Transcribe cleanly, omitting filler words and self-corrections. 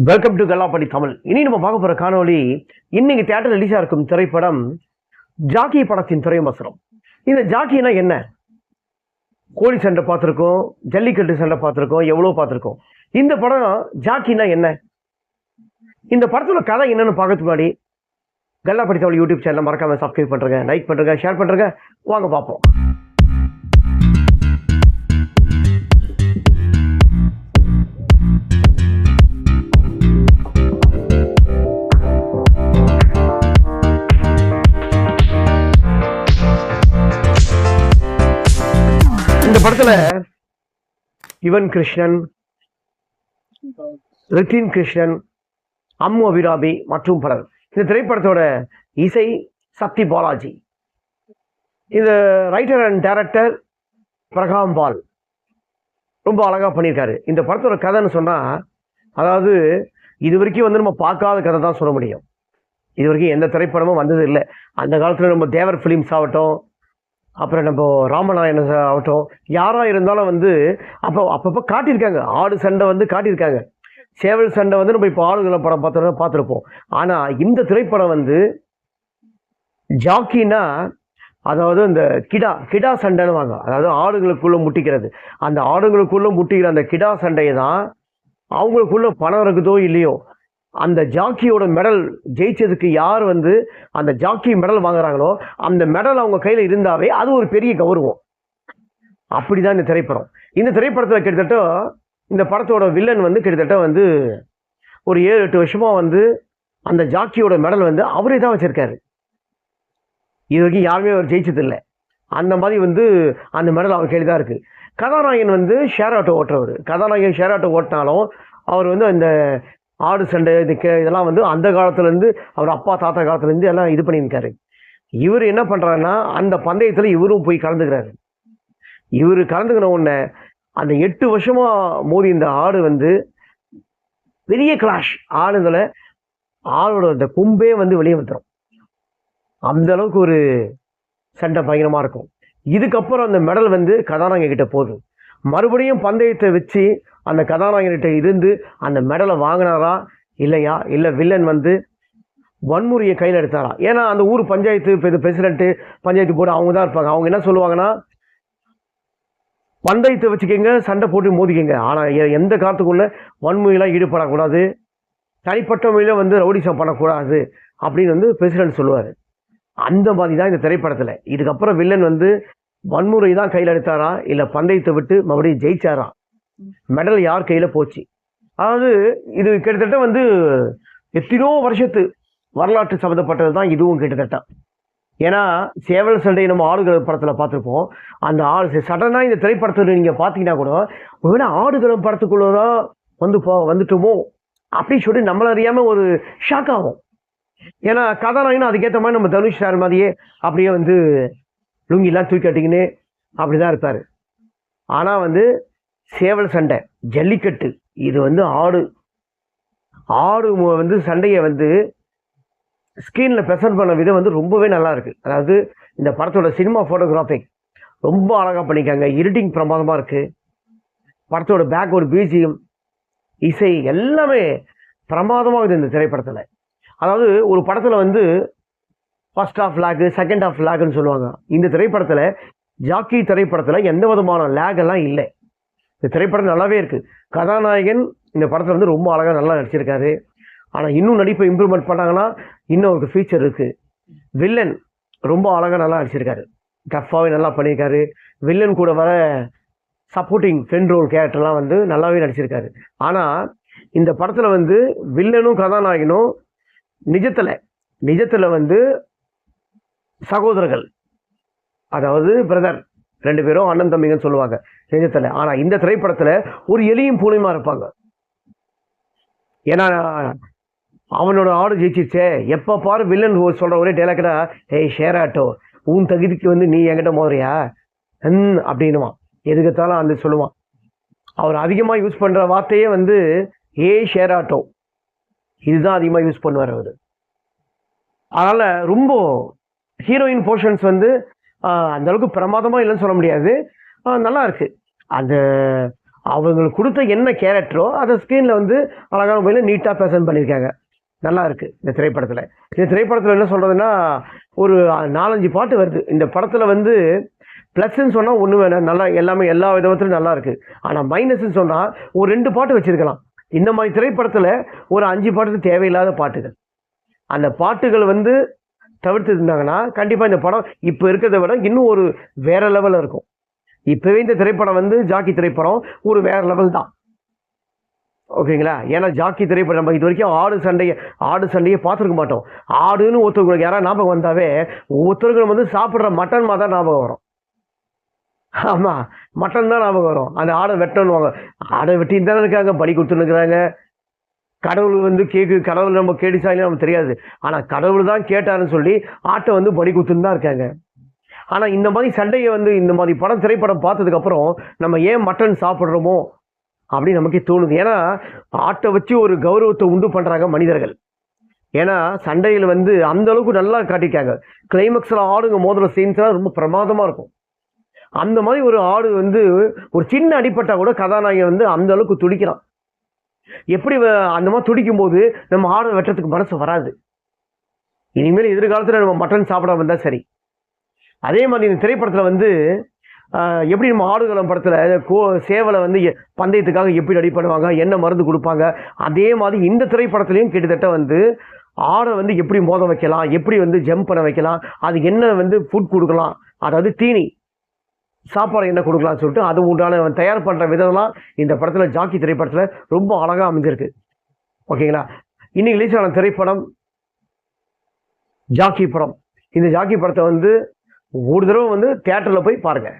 Welcome to கல்லாப்படி Tamil. இனி நம்ம பார்க்க போற காணொளி இன்னைக்கு தியேட்டர் ரிலீஸா இருக்கும் திரைப்படம் ஜாக்கி படத்தின் திரைமசனம். இந்த ஜாக்கினா என்ன? கோழி சண்டை பார்த்துருக்கோம், ஜல்லிக்கட்டு சண்டை பார்த்துருக்கோம், எவ்வளோ பார்த்துருக்கோம். இந்த படம் ஜாக்கினா என்ன? இந்த படத்தோட கதை என்னன்னு பார்க்கறதுக்கு முன்னாடி கல்லாப்படி தமிழ் யூடியூப் சேனல் மறக்காம சப்ஸ்கிரைப் பண்றேங்க, லைக் பண்றேங்க, ஷேர் பண்றேங்க. வாங்க பார்ப்போம். இந்த படத்துல யுவன் கிருஷ்ணன், ரித்தின் கிருஷ்ணன், அம்மு அபிராமி மற்றும் பலர். இந்த திரைப்படத்தோட இசை சக்தி பாலாஜி. இந்த ரைட்டர் அண்ட் டைரக்டர் பிரகாம் பால் ரொம்ப அழகா பண்ணியிருக்காரு. இந்த படத்தோட கதைன்னு சொன்னா, அதாவது இது வரைக்கும் வந்து நம்ம பார்க்காத கதை தான் சொல்ல முடியும். இது வரைக்கும் எந்த திரைப்படமும் வந்தது இல்லை. அந்த காலத்துல நம்ம தேவர் ஃபிலிம்ஸ் ஆகட்டும், அப்புறம் நம்ம ராமநாயணன் ஆகட்டும், யாரா இருந்தாலும் வந்து அப்பப்போ காட்டியிருக்காங்க. ஆடு சண்டை வந்து காட்டியிருக்காங்க, சேவல் சண்டை வந்து நம்ம இப்போ ஆடுகளை படம் பார்த்துருப்போம். ஆனால் இந்த திரைப்படம் வந்து ஜாக்கினா, அதாவது இந்த கிடா சண்டைன்னு வாங்க, அதாவது ஆடுகளுக்குள்ள முட்டிக்கிறது. அந்த ஆடுகளுக்குள்ள முட்டிக்கிற அந்த கிடா சண்டையை தான் அவங்களுக்குள்ள பணம் இருக்குதோ இல்லையோ, அந்த ஜாக்கியோட மெடல் ஜெயிச்சதுக்கு யார் வந்து அந்த ஜாக்கி மெடல் வாங்குறாங்களோ, அந்த மெடல் அவங்க கையில் இருந்தாவே அது ஒரு பெரிய கௌரவம். அப்படிதான் இந்த திரைப்படம். இந்த திரைப்படத்தில் கிட்டத்தட்ட இந்த படத்தோட வில்லன் வந்து கிட்டத்தட்ட வந்து ஒரு 7-8 வருஷமா வந்து அந்த ஜாக்கியோட மெடல் வந்து அவரே தான் வச்சிருக்காரு. இது வரைக்கும் யாருமே அவர் ஜெயிச்சதில்லை. அந்த மாதிரி வந்து அந்த மெடல் அவர் கையில் தான் இருக்கு. கதாநாயகன் வந்து ஷேர் ஆட்டோ ஓட்டுறவர். கதாநாயகன் ஷேர் ஆட்டோ ஓட்டினாலும் அவர் வந்து அந்த ஆடு சண்டை இதெல்லாம் வந்து அந்த காலத்துலேருந்து அவர் அப்பா தாத்தா காலத்துலேருந்து எல்லாம் இது பண்ணியிருக்காரு. இவர் என்ன பண்ணுறாருன்னா, அந்த பந்தயத்தில் இவரும் போய் கலந்துக்கிறாரு. இவர் கலந்துக்கிற உடனே அந்த 8 வருஷமா மோதி இந்த ஆடு வந்து பெரிய கிளாஷ் ஆடுதுல, ஆடோட அந்த கொம்பே வந்து வெளியே வந்துடும். அந்த அளவுக்கு ஒரு சண்டை பயங்கரமாக இருக்கும். இதுக்கப்புறம் அந்த மெடல் வந்து கதாநாயகன் கிட்ட போகுது. மறுபடியும் பந்தயத்தை வச்சு அந்த கதாநாயகன்கிட்ட இருந்து அந்த மெடலை வாங்கினாரா இல்லையா, இல்லை வில்லன் வந்து வன்முறையை கையில் எடுத்தாரா? ஏன்னா அந்த ஊர் பஞ்சாயத்து பிரசிடென்ட்டு, பஞ்சாயத்து போர்டு அவங்க தான் இருப்பாங்க. அவங்க என்ன சொல்லுவாங்கன்னா, பந்தயத்தை வச்சுக்கோங்க, சண்டை போட்டு மோதிக்கங்க, ஆனால் எந்த காலத்துக்குள்ள வன்முறையெல்லாம் ஈடுபடக்கூடாது, தனிப்பட்ட முறையில் வந்து ரவுடிசம் பண்ணக்கூடாது அப்படின்னு வந்து பிரசிடென்ட் சொல்லுவார். அந்த மாதிரி தான் இந்த திரைப்படத்தில். இதுக்கப்புறம் வில்லன் வந்து வன்முறை தான் கையில் எடுத்தாரா, இல்லை பந்தயத்தை விட்டு மறுபடியும் ஜெயிச்சாரா, மெடல் யார் கையில் போச்சு. அதாவது இது கிட்டத்தட்ட வந்து எத்தனோ வருஷத்து வரலாற்று சம்மந்தப்பட்டது தான் இதுவும் கிட்டத்தட்ட. ஏன்னா சேவல் சண்டை நம்ம ஆடுகளம் படத்தில் பார்த்துருப்போம். அந்த ஆடு சடனாக இந்த திரைப்படத்தில் நீங்கள் பார்த்தீங்கன்னா கூட ஒருவேளை ஆடுகளம் படத்துக்குள்ளதான் வந்துட்டோமோ அப்படின்னு சொல்லி நம்மள அறியாமல் ஒரு ஷாக் ஆகும். ஏன்னா கதாநாயகனும் அதுக்கேற்ற மாதிரி நம்ம தனுஷ் சார் மாதிரியே அப்படியே வந்து லுங்கிலாம் தூக்கி கட்டிக்கின்னு அப்படி தான் இருப்பார். ஆனால் வந்து சேவல் சண்டை, ஜல்லிக்கட்டு, இது வந்து ஆடு வந்து சண்டையை வந்து ஸ்க்ரீனில் ப்ரெசென்ட் பண்ண விதம் வந்து ரொம்பவே நல்லா இருக்குது. அதாவது இந்த படத்தோட சினிமா ஃபோட்டோகிராஃபிக் ரொம்ப அழகாக பண்ணிக்காங்க. எடிட்டிங் பிரமாதமாக இருக்குது. படத்தோட பேக் ஒரு பிஜிஎம், இசை எல்லாமே பிரமாதமாக இருக்குது இந்த திரைப்படத்தில். அதாவது ஒரு படத்தில் வந்து ஃபர்ஸ்ட் ஆஃப் லேகு, செகண்ட் ஆஃப் லேகுன்னு சொல்லுவாங்க. இந்த திரைப்படத்தில், ஜாக்கி திரைப்படத்தில் எந்த விதமான லேக் எல்லாம் இல்லை. இந்த திரைப்படம் நல்லாவே இருக்குது. கதாநாயகன் இந்த படத்தில் வந்து ரொம்ப அழகாக நல்லா நடிச்சிருக்காரு. ஆனால் இன்னும் நடிப்பை இம்ப்ரூவ்மெண்ட் பண்ணாங்கன்னா இன்னும் ஒரு ஃபீச்சர் இருக்குது. வில்லன் ரொம்ப அழகாக நல்லா நடிச்சிருக்காரு. டஃப்பாகவே நல்லா பண்ணியிருக்காரு. வில்லன் கூட வர சப்போர்ட்டிங் ஃப்ரெண்ட் ரோல் கேரக்டர்லாம் வந்து நல்லாவே நடிச்சிருக்காரு. ஆனால் இந்த படத்தில் வந்து வில்லனும் கதாநாயகனும் நிஜத்தில் வந்து சகோதரர்கள், அதாவது பிரதர், 2 பேரும் அண்ணன் தம்பிங்கன்னு சொல்லுவாங்க நிஜத்தில். ஆனால் இந்த திரைப்படத்தில் ஒரு எலியும் பூனையுமா இருப்பாங்க. ஏன்னா அவனோட ஆடு ஜெயிச்சிருச்சே, எப்போ பாரு வில்லன் சொல்கிற ஒரே டைலாக்டா, ஏய் ஷேர் ஆட்டோ, உன் தகுதிக்கு வந்து நீ என்கிட்ட மோதுறியா அப்படின்னுவான். எதுக்கத்தாலும் அந்த சொல்லுவான். அவர் அதிகமாக யூஸ் பண்ணுற வார்த்தையே வந்து ஏய் ஷேர் ஆட்டோ, இதுதான் அதிகமாக யூஸ் பண்ணுவார் அவர். அதனால் ரொம்ப ஹீரோயின் போர்ஷன்ஸ் வந்து அந்த அளவுக்கு பிரமாதமாக இல்லைன்னு சொல்ல முடியாது, நல்லா இருக்கு. அந்த அவங்களுக்கு கொடுத்த என்ன கேரக்டரோ அதை ஸ்க்ரீனில் வந்து அழகான முறையில் நீட்டாக ப்ரெசென்ட் பண்ணியிருக்காங்க. நல்லா இருக்குது இந்த திரைப்படத்தில். இந்த திரைப்படத்தில் என்ன சொல்கிறதுன்னா, ஒரு 4-5 பாட்டு வருது இந்த படத்தில். வந்து ப்ளஸ்ன்னு சொன்னால் ஒன்று வேணாம், நல்லா எல்லாமே எல்லா விதத்திலும் நல்லா இருக்குது. ஆனால் மைனஸ்ன்னு சொன்னால் ஒரு 2 பாட்டு வச்சுருக்கலாம். இந்த மாதிரி திரைப்படத்தில் ஒரு 5 பாட்டுக்கு தேவையில்லாத பாட்டுகள். அந்த பாட்டுகள் வந்து தவிர்த்து இருந்தாங்கன்னா கண்டிப்பாக இந்த படம் இப்போ இருக்கிறத விட இன்னும் ஒரு வேற லெவலில் இருக்கும். இப்போவே இந்த திரைப்படம் வந்து ஜாக்கி திரைப்படம் ஒரு வேற லெவல் தான். ஓகேங்களா? ஏன்னா ஜாக்கி திரைப்படம் நம்ம இது வரைக்கும் ஆடு சண்டையை பார்த்துருக்க மாட்டோம். ஆடுன்னு ஒருத்தவங்களுக்கு யாராவது ஞாபகம் வந்தாவே ஒவ்வொருத்தருக்கும் வந்து சாப்பிட்ற மட்டன் மாதிரி தான் ஞாபகம் வரும். ஆமாம், மட்டன் தான் ஞாபகம் வரும். அந்த ஆடை வெட்டணுவாங்க. ஆடை வெட்டின்னு தானே இருக்காங்க, பலி கொடுத்துருக்குறாங்க. கடவுள் வந்து கடவுள் நம்ம கேட்டுச்சாலும் நமக்கு தெரியாது. ஆனால் கடவுள் தான் கேட்டாருன்னு சொல்லி ஆட்டை வந்து பலி கொடுத்துன்னு தான் இருக்காங்க. ஆனால் இந்த மாதிரி சண்டையை வந்து இந்த மாதிரி திரைப்படம் பார்த்ததுக்கப்புறம் நம்ம ஏன் மட்டன் சாப்பிட்றோமோ அப்படின்னு நமக்கே தோணுது. ஏன்னா ஆட்டை வச்சு ஒரு கௌரவத்தை உண்டு பண்ணுறாங்க மனிதர்கள். ஏன்னா சண்டையில் வந்து அந்த அளவுக்கு நல்லா காட்டியிருக்காங்க. கிளைமேக்ஸில் ஆடுங்க மோதுற சீன்ஸ்லாம் ரொம்ப பிரமாதமாக இருக்கும். அந்த மாதிரி ஒரு ஆடு வந்து ஒரு சின்ன அடிப்பட்டா கூட கதாநாயகன் வந்து அந்த அளவுக்கு துடிக்கிறான். எப்படி அந்த மாதிரி துடிக்கும் போது நம்ம ஆடை வெட்டுறதுக்கு மனசு வராது. இனிமேல் எதிர்காலத்தில் நம்ம மட்டன் சாப்பிடாம இருந்தால் சரி. அதே மாதிரி இந்த திரைப்படத்தில் வந்து எப்படி நம்ம ஆடுகளம் படத்தில் சேவலை வந்து பந்தயத்துக்காக எப்படி ரெடி பண்ணுவாங்க, என்ன மருந்து கொடுப்பாங்க, அதே மாதிரி இந்த திரைப்படத்துலையும் கிட்டத்தட்ட வந்து ஆடை வந்து எப்படி மோத வைக்கலாம், எப்படி வந்து ஜம்ப் பண்ண வைக்கலாம், அது என்ன வந்து ஃபுட் கொடுக்கலாம், அதாவது தீனி சாப்பாடு என்ன கொடுக்கலாம்னு சொல்லிட்டு அது உண்டான தயார் பண்ணுற விதம்லாம் இந்த படத்தில் ஜாக்கி திரைப்படத்தில் ரொம்ப அழகாக அமைஞ்சிருக்கு. ஓகேங்களா? இன்னைக்கு ரிலீஸ் ஆன திரைப்படம் ஜாக்கி படம். இந்த ஜாக்கி படத்தை வந்து ஒரு தடவை வந்து தியேட்டரில் போய் பாருங்கள்.